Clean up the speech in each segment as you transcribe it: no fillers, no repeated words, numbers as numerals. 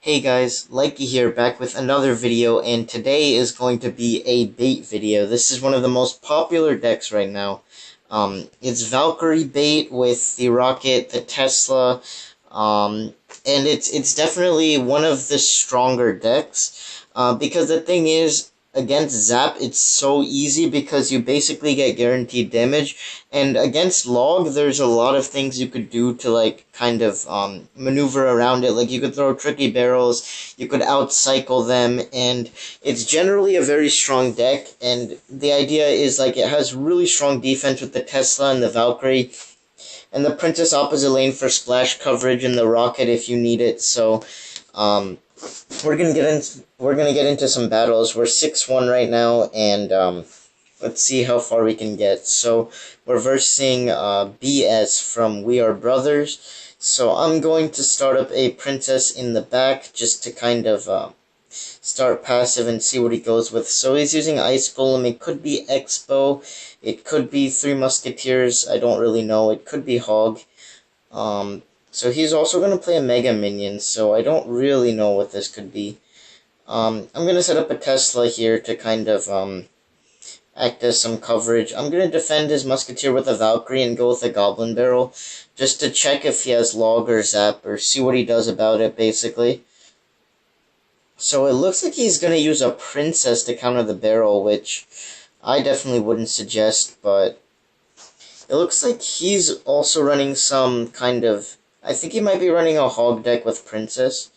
Hey guys, Likey here, back with another video, and today is going to be a bait video. This is one of the most popular decks right now. It's Valkyrie Bait with the Rocket, the Tesla, and it's definitely one of the stronger decks, because the thing is, against Zap, it's so easy because you basically get guaranteed damage, and against Log, there's a lot of things you could do to, like, kind of, maneuver around it. Like, you could throw tricky barrels, you could outcycle them, and it's generally a very strong deck, and the idea is, like, it has really strong defense with the Tesla and the Valkyrie, and the Princess opposite lane for splash coverage, and the Rocket if you need it, so, we're gonna get into some battles. We're 6-1 right now, and let's see how far we can get. So we're versing BS from We Are Brothers. So I'm going to start up a Princess in the back just to kind of start passive and see what he goes with. So he's using Ice Golem. It could be Expo. It could be Three Musketeers. I don't really know. It could be Hog. So he's also going to play a Mega Minion, so I don't really know what this could be. I'm going to set up a Tesla here to kind of act as some coverage. I'm going to defend his Musketeer with a Valkyrie and go with a Goblin Barrel, just to check if he has Log or Zap, or see what he does about it, basically. So it looks like he's going to use a Princess to counter the Barrel, which I definitely wouldn't suggest, but it looks like he's also running some kind of... I think he might be running a Hog deck with Princess.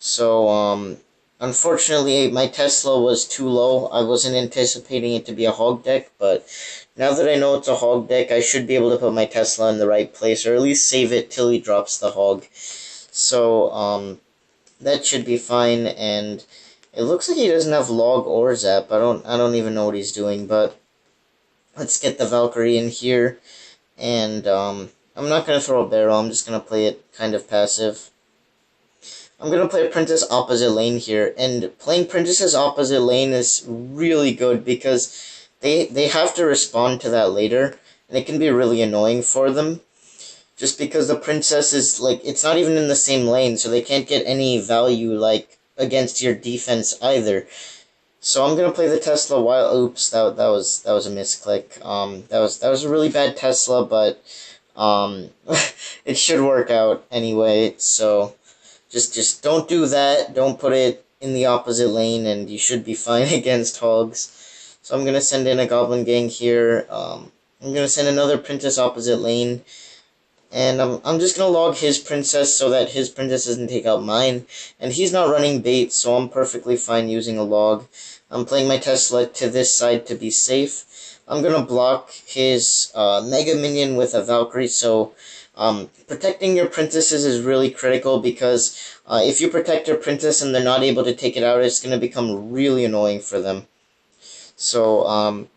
So, unfortunately, my Tesla was too low. I wasn't anticipating it to be a Hog deck, but now that I know it's a Hog deck, I should be able to put my Tesla in the right place, or at least save it till he drops the Hog. So, that should be fine, and it looks like he doesn't have Log or Zap. I don't even know what he's doing, but let's get the Valkyrie in here, and, I'm not going to throw a barrel, I'm just going to play it kind of passive. I'm going to play a Princess opposite lane here, and playing Princesses opposite lane is really good because they have to respond to that later, and it can be really annoying for them. Just because the Princess is, like, it's not even in the same lane, so they can't get any value, like, against your defense either. So I'm going to play the Tesla while, oops, that was a misclick. That was a really bad Tesla, but it should work out anyway, so just don't do that, don't put it in the opposite lane, and you should be fine against Hogs. So I'm going to send in a Goblin Gang here, I'm going to send another Princess opposite lane, and I'm just going to log his Princess so that his Princess doesn't take out mine, and he's not running bait, so I'm perfectly fine using a log. I'm playing my Tesla to this side to be safe. I'm going to block his Mega Minion with a Valkyrie, so protecting your Princesses is really critical because if you protect your Princess and they're not able to take it out, it's going to become really annoying for them. So I'm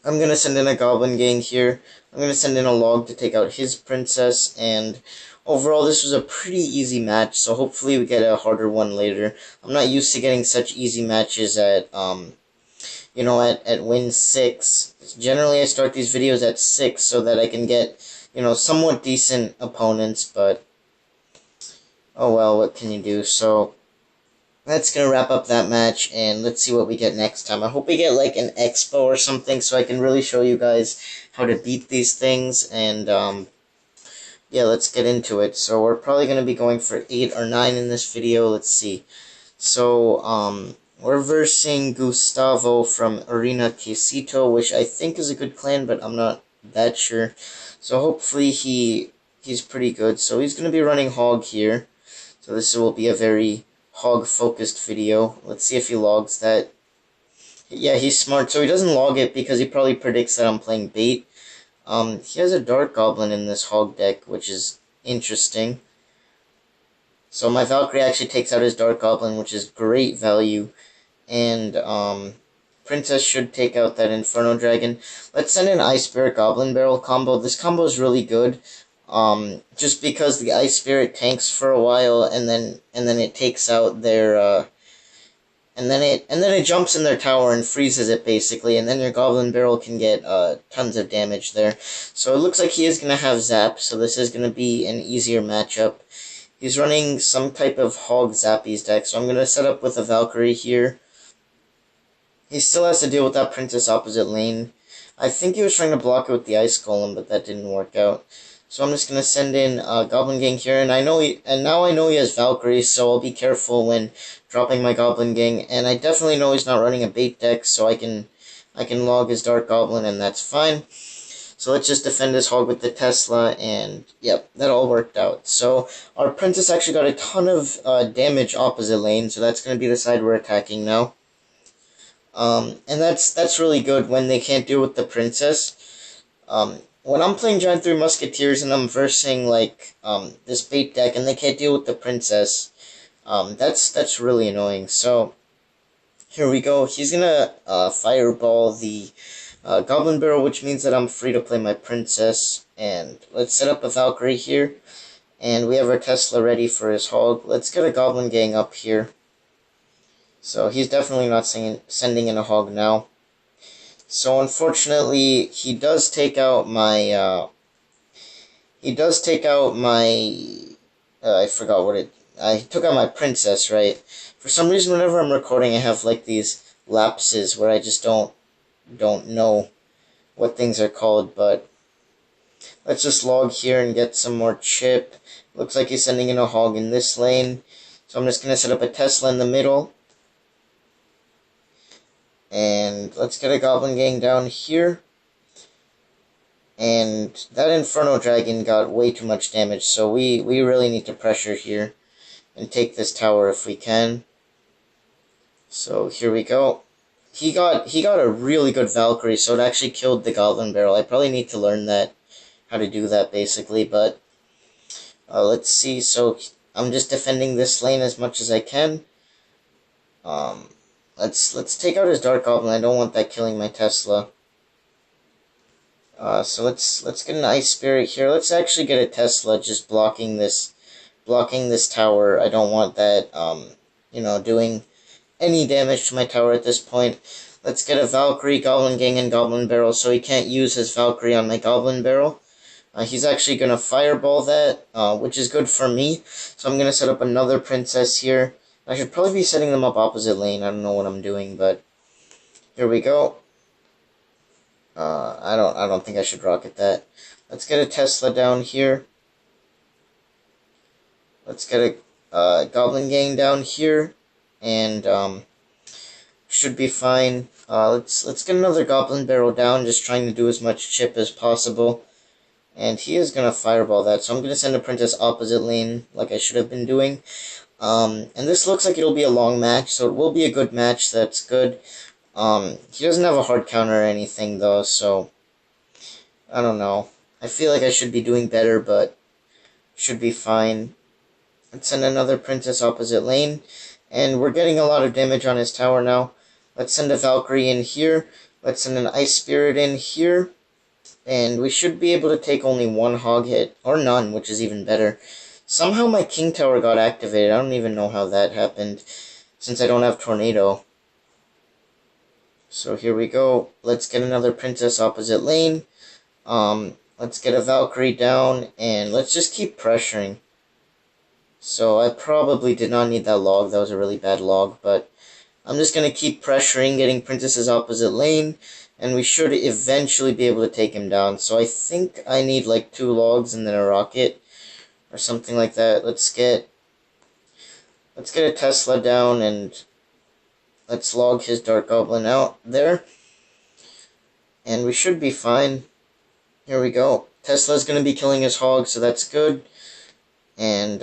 going to send in a Goblin Gang here. I'm going to send in a Log to take out his Princess, and overall this was a pretty easy match, so hopefully we get a harder one later. I'm not used to getting such easy matches at you know, at win 6. Generally, I start these videos at 6 so that I can get, you know, somewhat decent opponents, but oh well, what can you do? So that's gonna wrap up that match, and let's see what we get next time. I hope we get, like, an Expo or something so I can really show you guys how to beat these things, and, yeah, let's get into it. So we're probably gonna be going for 8 or 9 in this video. Let's see. So, we're versing Gustavo from Arena Quesito, which I think is a good clan, but I'm not that sure. So hopefully he's pretty good. So he's going to be running Hog here. So this will be a very Hog-focused video. Let's see if he logs that. Yeah, he's smart. So he doesn't log it because he probably predicts that I'm playing bait. He has a Dark Goblin in this Hog deck, which is interesting. So my Valkyrie actually takes out his Dark Goblin, which is great value. And, Princess should take out that Inferno Dragon. Let's send an Ice Spirit Goblin Barrel combo. This combo is really good, just because the Ice Spirit tanks for a while, and then it takes out their, and then it jumps in their tower and freezes it, basically, and then your Goblin Barrel can get, tons of damage there. So it looks like he is going to have Zap, so this is going to be an easier matchup. He's running some type of Hog Zappies deck, so I'm going to set up with a Valkyrie here. He still has to deal with that Princess opposite lane. I think he was trying to block it with the Ice Golem, but that didn't work out. So I'm just going to send in Goblin Gang here, and now I know he has Valkyrie, so I'll be careful when dropping my Goblin Gang, and I definitely know he's not running a bait deck, so I can log his Dark Goblin, and that's fine. So let's just defend this hog with the Tesla, and yep, that all worked out. So our Princess actually got a ton of damage opposite lane, so that's going to be the side we're attacking now. And that's really good when they can't deal with the Princess. When I'm playing Giant 3 Musketeers and I'm versing like this bait deck and they can't deal with the Princess, that's really annoying. So here we go. He's gonna fireball the Goblin Barrel, which means that I'm free to play my Princess. And let's set up a Valkyrie here. And we have our Tesla ready for his hog. Let's get a Goblin Gang up here. So he's definitely not sending in a hog now. So unfortunately, he does take out my, I forgot what I took out my Princess, right? For some reason, whenever I'm recording, I have like these lapses where I just don't know what things are called, but let's just log here and get some more chip. Looks like he's sending in a hog in this lane. So I'm just going to set up a Tesla in the middle. And let's get a Goblin Gang down here. And that Inferno Dragon got way too much damage, so we really need to pressure here and take this tower if we can. So here we go. He got a really good Valkyrie, so it actually killed the Goblin Barrel. I probably need to learn that, how to do that basically, but let's see. So I'm just defending this lane as much as I can. Let's take out his Dark Goblin. I don't want that killing my Tesla. So let's get an Ice Spirit here. Let's actually get a Tesla just blocking this tower. I don't want that doing any damage to my tower at this point. Let's get a Valkyrie, Goblin Gang, and Goblin Barrel, so he can't use his Valkyrie on my Goblin Barrel. He's actually going to fireball that, which is good for me. So I'm going to set up another Princess here. I should probably be setting them up opposite lane. I don't know what I'm doing, but here we go. I don't think I should rocket that. Let's get a Tesla down here. Let's get a Goblin Gang down here, and should be fine. Let's get another Goblin Barrel down, just trying to do as much chip as possible. And he is gonna fireball that, so I'm gonna send a Princess opposite lane, like I should have been doing. And this looks like it'll be a long match, so it will be a good match, that's good. He doesn't have a hard counter or anything, though, so I don't know. I feel like I should be doing better, but should be fine. Let's send another Princess opposite lane, and we're getting a lot of damage on his tower now. Let's send a Valkyrie in here. Let's send an Ice Spirit in here, and we should be able to take only one hog hit, or none, which is even better. Somehow my King Tower got activated. I don't even know how that happened, since I don't have Tornado. So here we go. Let's get another Princess opposite lane. Let's get a Valkyrie down, and let's just keep pressuring. So I probably did not need that log. That was a really bad log, but I'm just going to keep pressuring, getting Princesses opposite lane, and we should eventually be able to take him down. So I think I need like 2 logs and then a rocket, or something like that. Let's get a Tesla down, and let's log his Dark Goblin out there. And we should be fine. Here we go. Tesla's going to be killing his hog, so that's good. And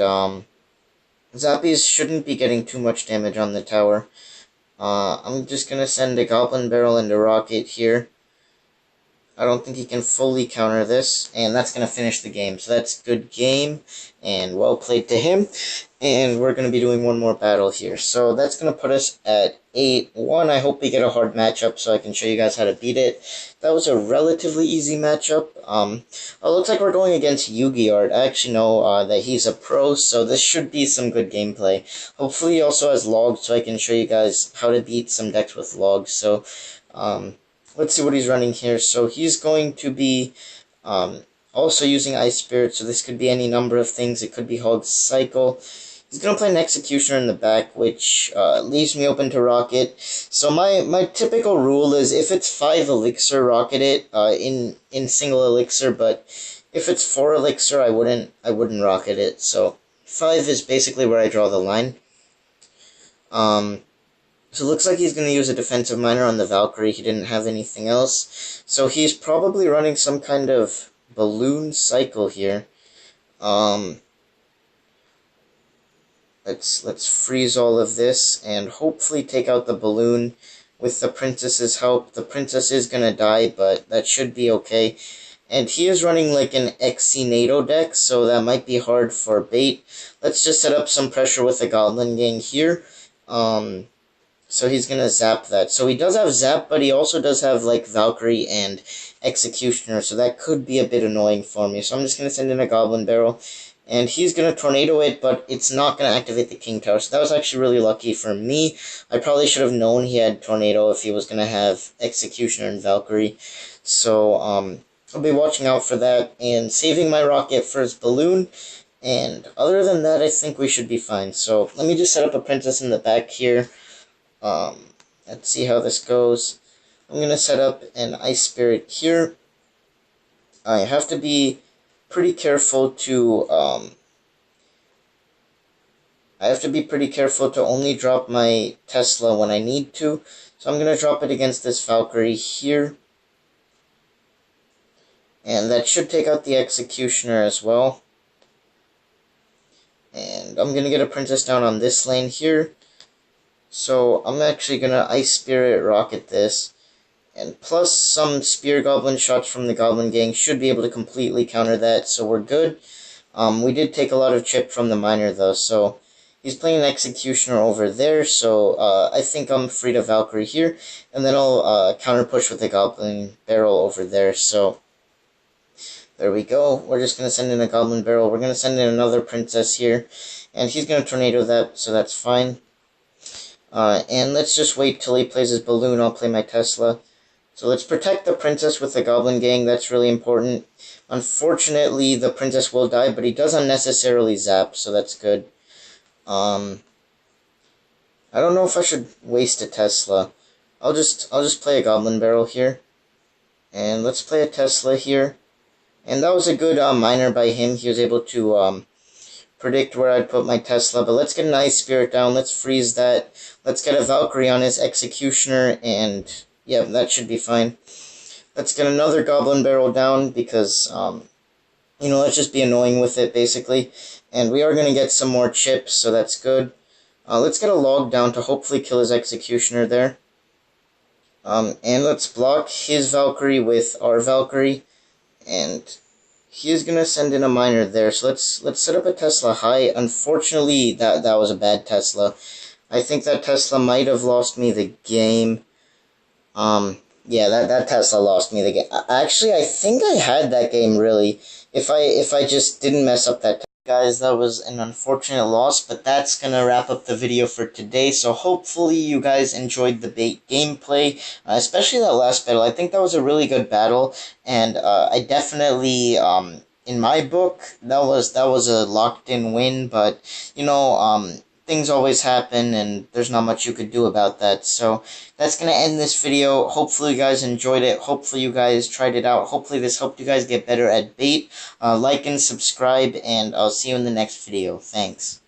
Zappies shouldn't be getting too much damage on the tower. I'm just going to send a Goblin Barrel and a rocket here. I don't think he can fully counter this, and that's going to finish the game. So that's good game, and well played to him. And we're going to be doing one more battle here. So that's going to put us at 8-1. I hope we get a hard matchup so I can show you guys how to beat it. That was a relatively easy matchup. It looks like we're going against Yugi Art. I actually know that he's a pro, so this should be some good gameplay. Hopefully he also has logs so I can show you guys how to beat some decks with logs. So, let's see what he's running here. So he's going to be Also using Ice Spirit, so this could be any number of things. It could be Hog Cycle. He's going to play an Executioner in the back, which leaves me open to Rocket. So my typical rule is if it's 5 Elixir, Rocket it in single Elixir, but if it's 4 Elixir, I wouldn't Rocket it. So 5 is basically where I draw the line. So it looks like he's going to use a defensive miner on the Valkyrie. He didn't have anything else. So he's probably running some kind of balloon cycle here. Let's freeze all of this and hopefully take out the balloon with the princess's help. The princess is going to die, but that should be okay. And he is running like an Exinado deck, so that might be hard for bait. Let's just set up some pressure with the Goblin Gang here. So he's going to zap that. So he does have zap, but he also does have like Valkyrie and Executioner, so that could be a bit annoying for me. So I'm just going to send in a Goblin Barrel. And he's going to Tornado it, but it's not going to activate the King Tower. So that was actually really lucky for me. I probably should have known he had Tornado if he was going to have Executioner and Valkyrie. So I'll be watching out for that and saving my Rocket for his Balloon. And other than that, I think we should be fine. So let me just set up a Princess in the back here. Let's see how this goes. I'm going to set up an Ice Spirit here. I have to be pretty careful to only drop my Tesla when I need to. So I'm going to drop it against this Valkyrie here. And that should take out the Executioner as well. And I'm going to get a Princess down on this lane here. So I'm actually going to Ice Spirit Rocket this. And plus some Spear Goblin shots from the Goblin Gang should be able to completely counter that, so we're good. We did take a lot of chip from the Miner though, so he's playing an Executioner over there, so I think I'm free to Valkyrie here. And then I'll counter push with the Goblin Barrel over there, so there we go. We're just going to send in a Goblin Barrel. We're going to send in another Princess here, and he's going to Tornado that, so that's fine. And let's just wait till he plays his Balloon. I'll play my Tesla. So let's protect the Princess with the Goblin Gang. That's really important. Unfortunately, the Princess will die, but he does unnecessarily zap, so that's good. I don't know if I should waste a Tesla. I'll just play a Goblin Barrel here. And let's play a Tesla here. And that was a good miner by him. He was able to predict where I'd put my Tesla. But let's get an Ice Spirit down. Let's freeze that. Let's get a Valkyrie on his Executioner, and yeah, that should be fine. Let's get another Goblin Barrel down because, let's just be annoying with it, basically. And we are going to get some more chips, so that's good. Let's get a Log down to hopefully kill his Executioner there. And let's block his Valkyrie with our Valkyrie. And he is going to send in a Miner there. So let's set up a Tesla high. Unfortunately, that was a bad Tesla. I think that Tesla might have lost me the game. Yeah, that Tesla lost me the game. Actually, I think I had that game, really. If I just didn't mess up that. Guys, that was an unfortunate loss, but that's gonna wrap up the video for today. So hopefully you guys enjoyed the bait gameplay, especially that last battle. I think that was a really good battle, and I definitely, in my book, that was a locked-in win. But things always happen, and there's not much you could do about that. So that's going to end this video. Hopefully you guys enjoyed it. Hopefully you guys tried it out. Hopefully this helped you guys get better at bait. Like and subscribe, and I'll see you in the next video. Thanks.